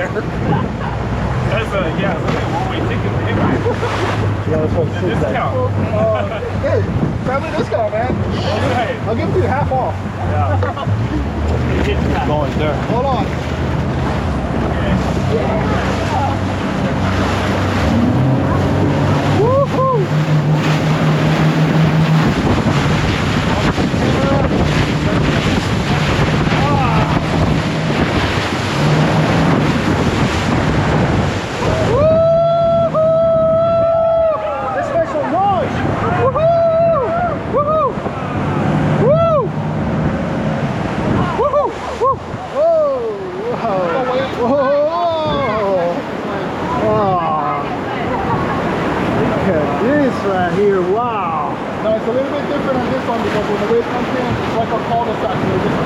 there. That's yeah, that's a one-way ticket for him. Yeah, that's what it says. Hey, family discount, man. I'll give you half off. Yeah. Going there. Hold on. Woohoo! Right here, wow. Now it's a little bit different on this one because when the wave comes in, it's like a cul-de-sac.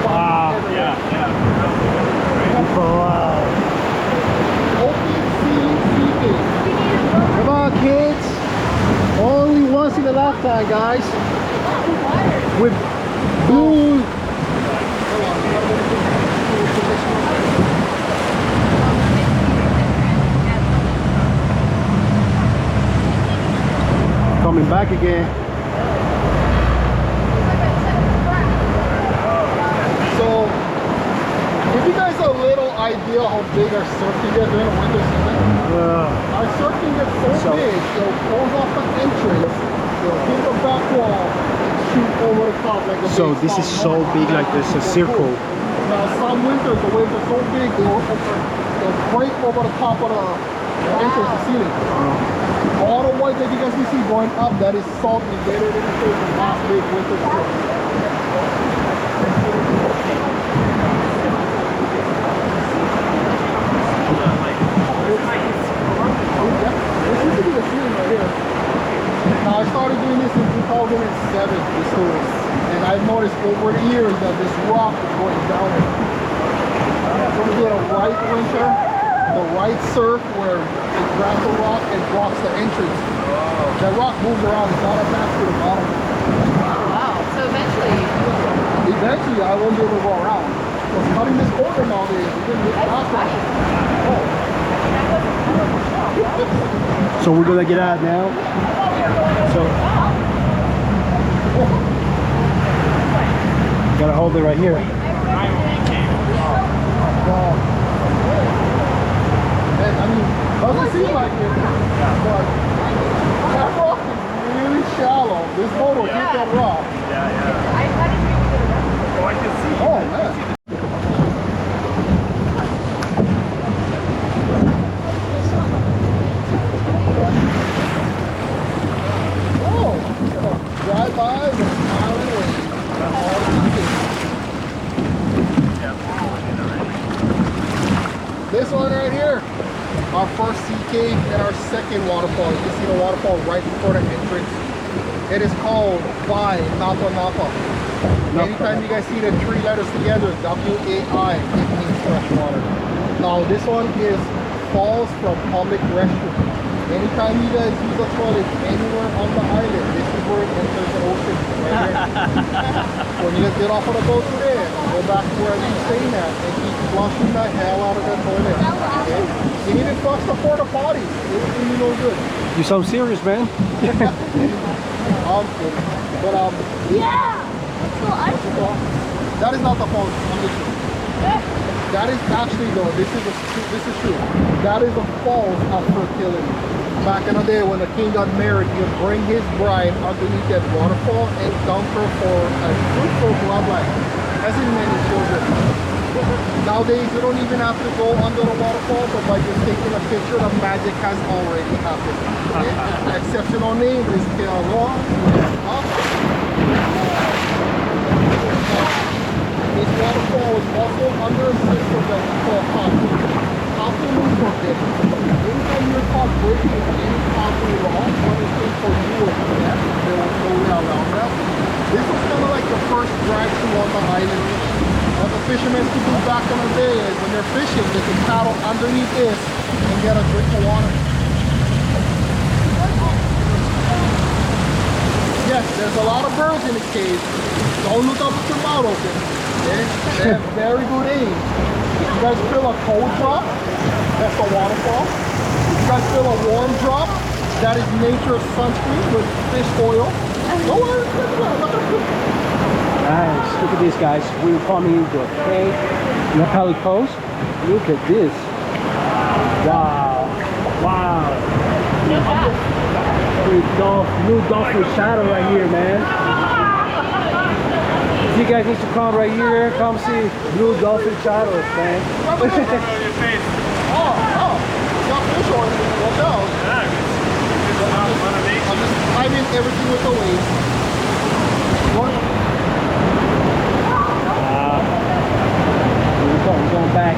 Wow. Yeah. Wow. OPC. Come on, kids. Only once in a lifetime, guys. With blue. Coming back again. So, give you guys a little idea how big our surfing gets during the winter season. Our surfing gets so big, it'll close off the entrance, it'll hit the back wall, and shoot over the top like a So this is so big, like this, a circle. Now some winters the waves are so big, they'll break over the top of the entrance, the ceiling. All the white that you guys can see going up, that is salt negated in the last big winter storm. This used to be the ceiling right here. Now I started doing this in 2007, this tour, and I've noticed over the years that this rock is going down. So we get a white winter, the right surf where it grabs the rock and blocks the entrance. That rock moves around, it's not attached to the bottom. Wow, so eventually I won't be able to go around. Because cutting this corner nowadays, we didn't get past that. So we're gonna get out now. So gotta hold it right here. And I mean, doesn't seem like it, but that rock is really shallow. This boat will hit that rock. Oh, I can see. Oh man. Oh, drive by with a smile and wave. This one right here, our first sea cave and our second waterfall. You can see the waterfall right before the entrance. It is called Vai Napa Napa. Anytime you guys see the three letters together, W-A-I, it means fresh water. Now this one is falls from public restroom. Anytime you guys use a toilet anywhere on the island, this is where it enters the ocean, right here. When you guys get off of the boat today, go back to wherever you're staying at and keep flushing the hell out of that toilet. Okay? You need to flush the porta potties. It's really no good. You sound serious, man. I'm kidding. But yeah! that is not the falls. That is actually though, this is true. That is the falls of fertility. Back in the day when the king got married, he would bring his bride underneath that waterfall and dunk her for a fruitful bloodline, as in many children. Nowadays, you don't even have to go under the waterfall, but by just taking a picture, the magic has already happened. Okay? Exceptional name is Kealoha. This waterfall is also under a system that we call Hapu. Hapu means forbidden. Anytime you're caught breaking any Hapu law, punishment for you or for them, there was no way around that. This was kind of like the first drive-through on the island. What the fishermen could do back in the day is when they're fishing, they can paddle underneath this and get a drink of water. Yes, there's a lot of birds in the cave. Don't look up with your mouth open. Okay? They have very good aim. If you guys feel a cold drop, That's a waterfall. You guys feel a warm drop? That is nature's sunscreen with fish oil. No worries. Nice. Look at this, guys. We're coming into a cave in the Pali Coast. Look at this. Wow. Wow. Blue Dolphin shadow right here, man. If you guys need to come right here, come see Blue Dolphin shadows, man. On your face. Oh. Got fish oil. Watch out. Yeah, it's not motivation. I'm just timing everything with the waves. We're going back.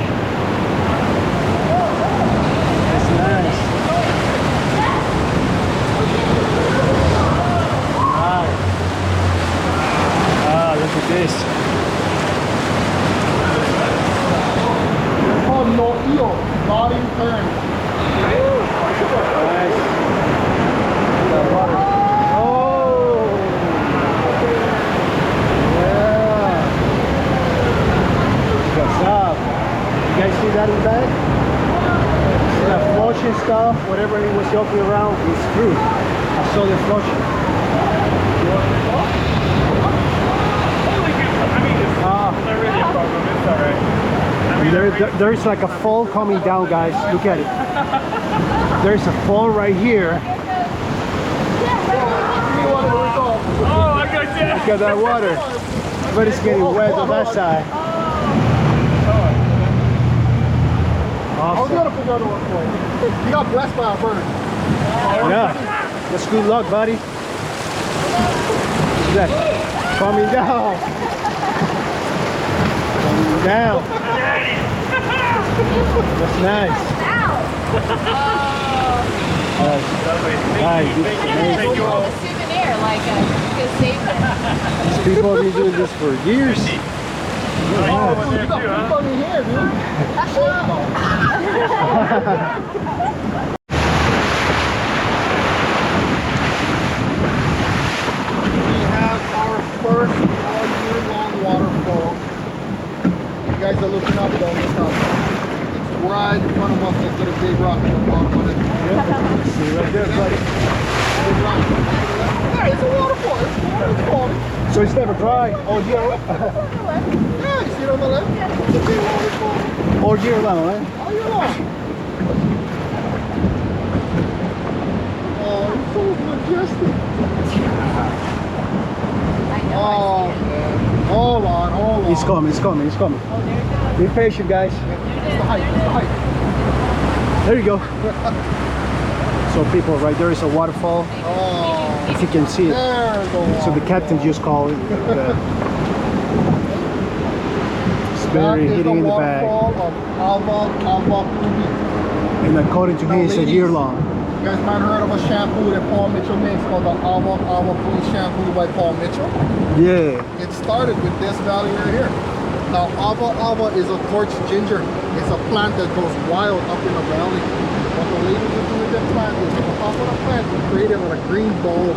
That's nice. Nice. Ah, look at this. It's called no eel, nodding turn. Nice. The water. Oh. Yeah. What's up? You guys see that in the back? See that flushing stuff? Whatever it was joking around, it's true. I saw the flushing. I mean, it's not really a problem. It's alright. I mean, There's like a fall coming down, guys. Look at it. There's a fall right here. oh, I got you. Look at that water. But it's getting wet on that side. I was Awesome. gonna figure out a work for you. You got blessed by a bird. Yeah. That's good luck, buddy. Look at that. Coming down. Coming down. That's nice. Nice. Thank you all. A souvenir, like you can save it. These people have been doing this for years. You got people in here, dude. We have our first all-year-long waterfall. You guys are looking up, don't look up. It's right in front of us. Let's get a big rock in the bottom of it. See right there, buddy. Big rock. There, it's a waterfall. It's falling. So it's never dry all year, Yeah, you see it on the left? It's a big waterfall. all year long, eh? All year long. Oh, it's so majestic. I know. Oh, man. Hold on. It's coming. Be patient, guys. It's the height. There you go. So people, right there is a waterfall. Oh, If you can see it. there's the water. So the captain just called it. It's That very is the hitting in the back. waterfall of Ava Kubi. And according to me, it's a year long. You guys might have heard of a shampoo that Paul Mitchell makes called the Ava Kubi shampoo by Paul Mitchell. Yeah. It started with this valley right here. Now, Ava is a torch ginger. It's a plant that goes wild up in the valley. What the ladies are doing with that plant is, on top of the plant, we created a green bulb.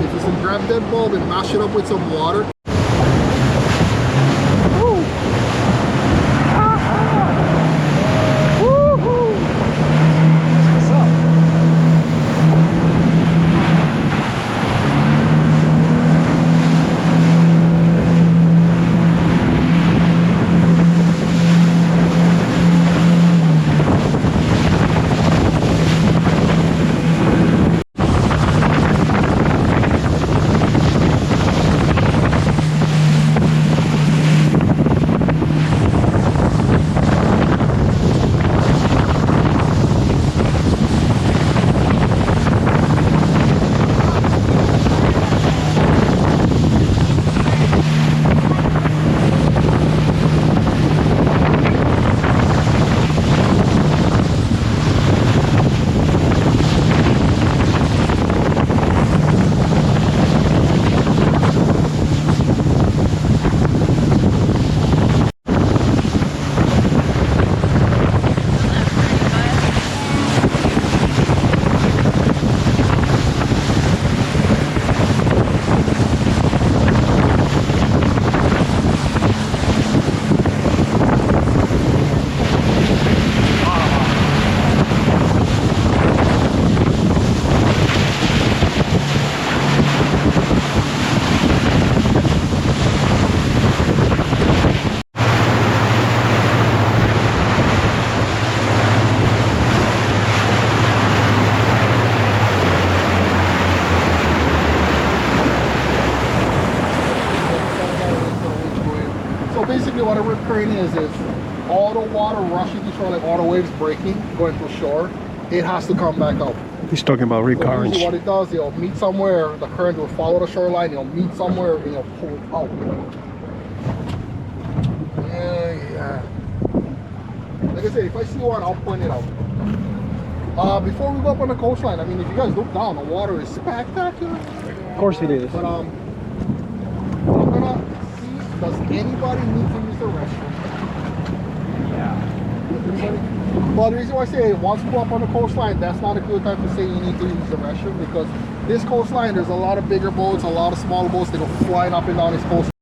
If you can grab that bulb and mash it up with some water, terrain is all the water rushing to shore, like all the waves breaking, going to shore, it has to come back out. He's talking about So recurrence. usually what it does, it'll meet somewhere, the current will follow the shoreline, it'll meet somewhere, and it'll pull it out. Yeah. Like I said, if I see one, I'll point it out. Before we go up on the coastline, I mean, if you guys look down, the water is spectacular. Of course it is. But I'm gonna see, does anybody need to use the restroom? Yeah. Well, the reason why I say once you go up on the coastline, that's not a good time to say you need to use the restroom, because this coastline, there's a lot of bigger boats, a lot of smaller boats that go flying up and down this coast.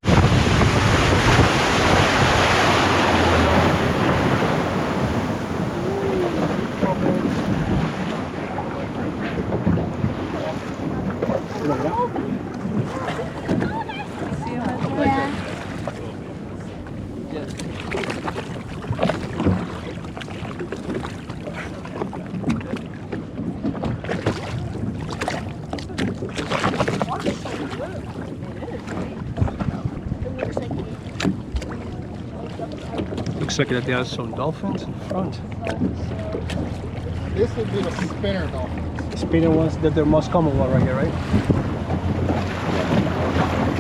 Looks like that there's some dolphins in front. This would be the spinner dolphin. The spinner ones, that the most common one right here, right?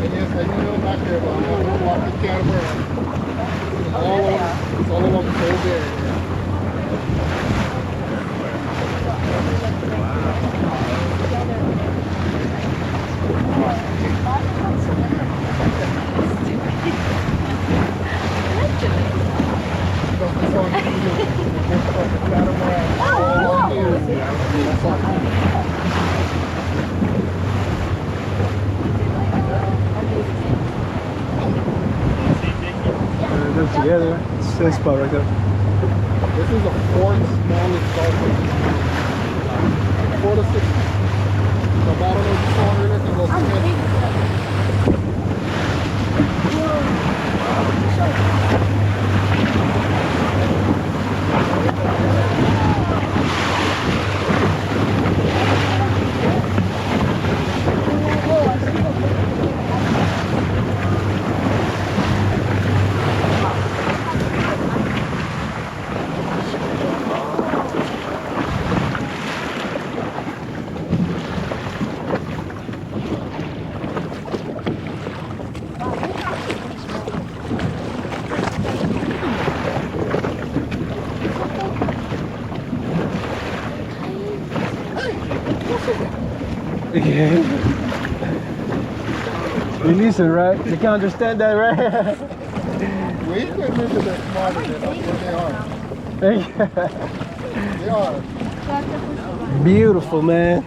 And yes, I know back there, but I'm not going to walk the camera. It's all along the whole there. They're together. It's this spot right there. This is the fourth smallest dolphin. 4 to 6. The bottom of the water and it goes to 10. Yeah. You listen, right? You can understand that, right? We can remember that smarter than what they are. They are. Beautiful, man.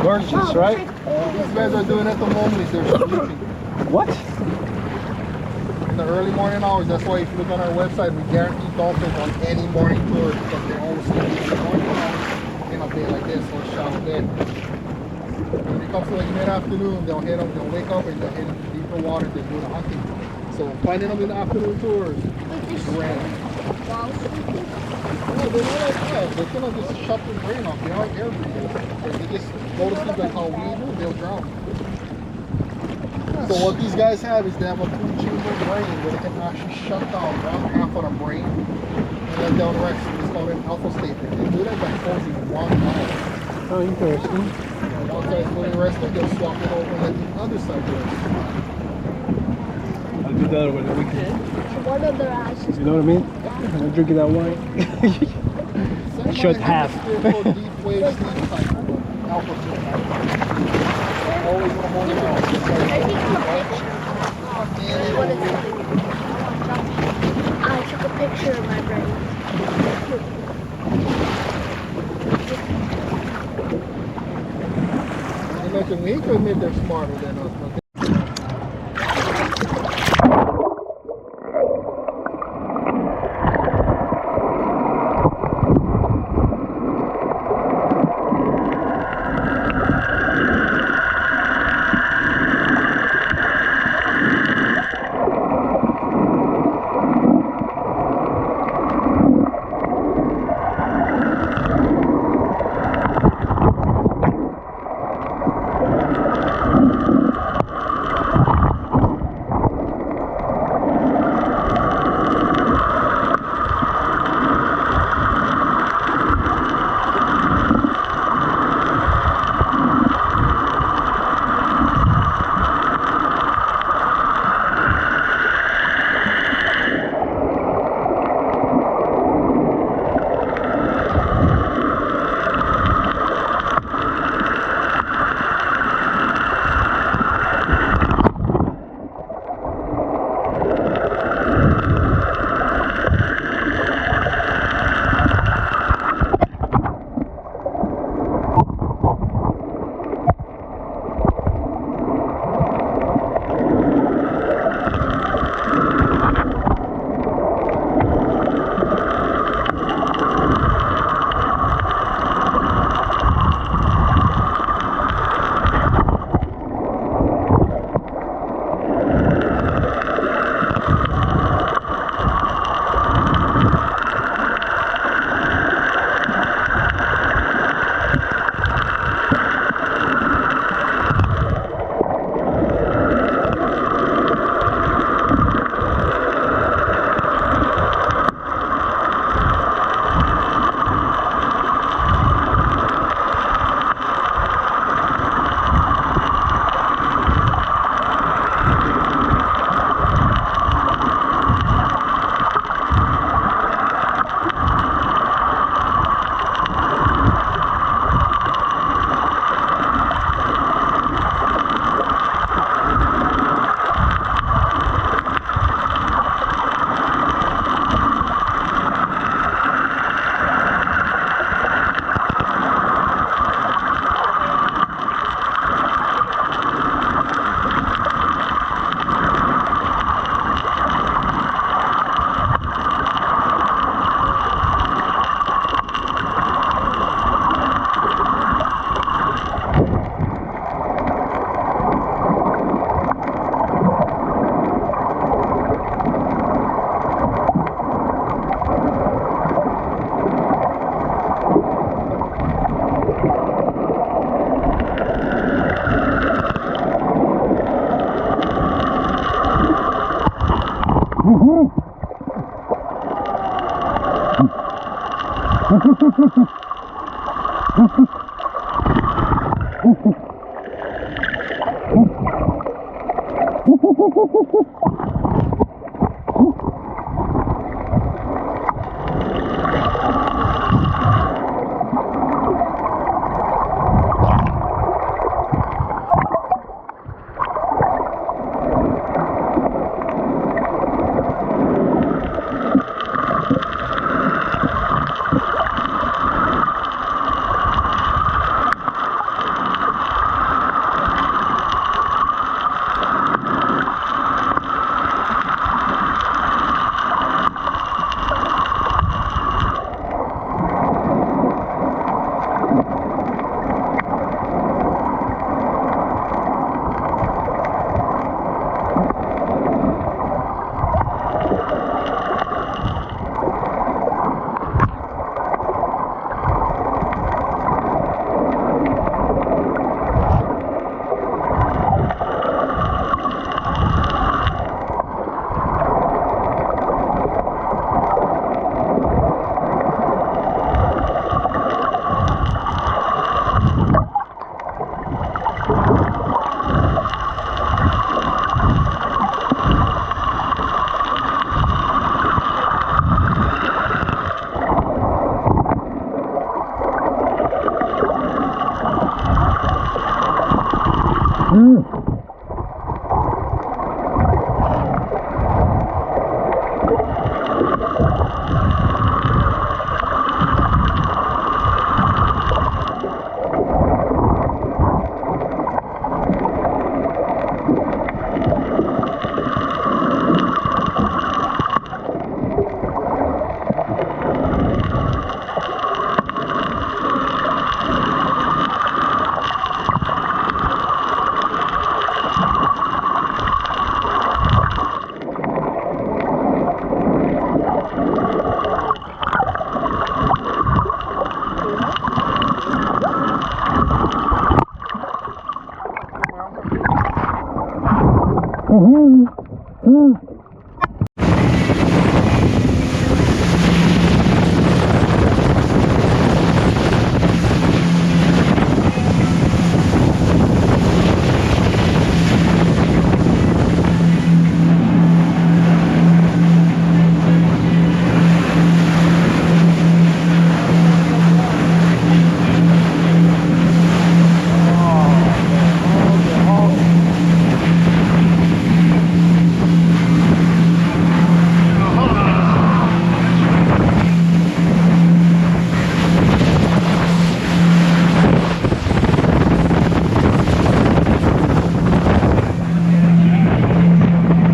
Gorgeous, right? These guys are doing at the moment is they're sleeping. What? In the early morning hours, that's why if you look on our website, we guarantee dolphins on any morning tour because they're always sleeping in the morning hours in a day like this or a shallow day. When it comes to like mid-afternoon, they'll wake up and they'll hit deeper water, they're doing hunting. So finding them in the afternoon tours is rare. No, they're not like that. They cannot just shut their brain off. They are air breathers. If they just go to sleep like how we do, they'll drown. So what these guys have is they have a 2-chamber brain where they can actually shut down one half of the brain and then down the rest. It's called an alpha state. They do that by closing one eye. Oh, interesting. And once that's fully rested, they'll swap it over and let the other side rest. I'll do that over the weekend. What are their eyes? You know what I mean? I'm drinking that wine. Shut half. Deep wave sleep type alpha state. Always in the morning hours. What is it? I took a picture of my brain. Listen, we can admit they're smarter than us, but Mm-hmm.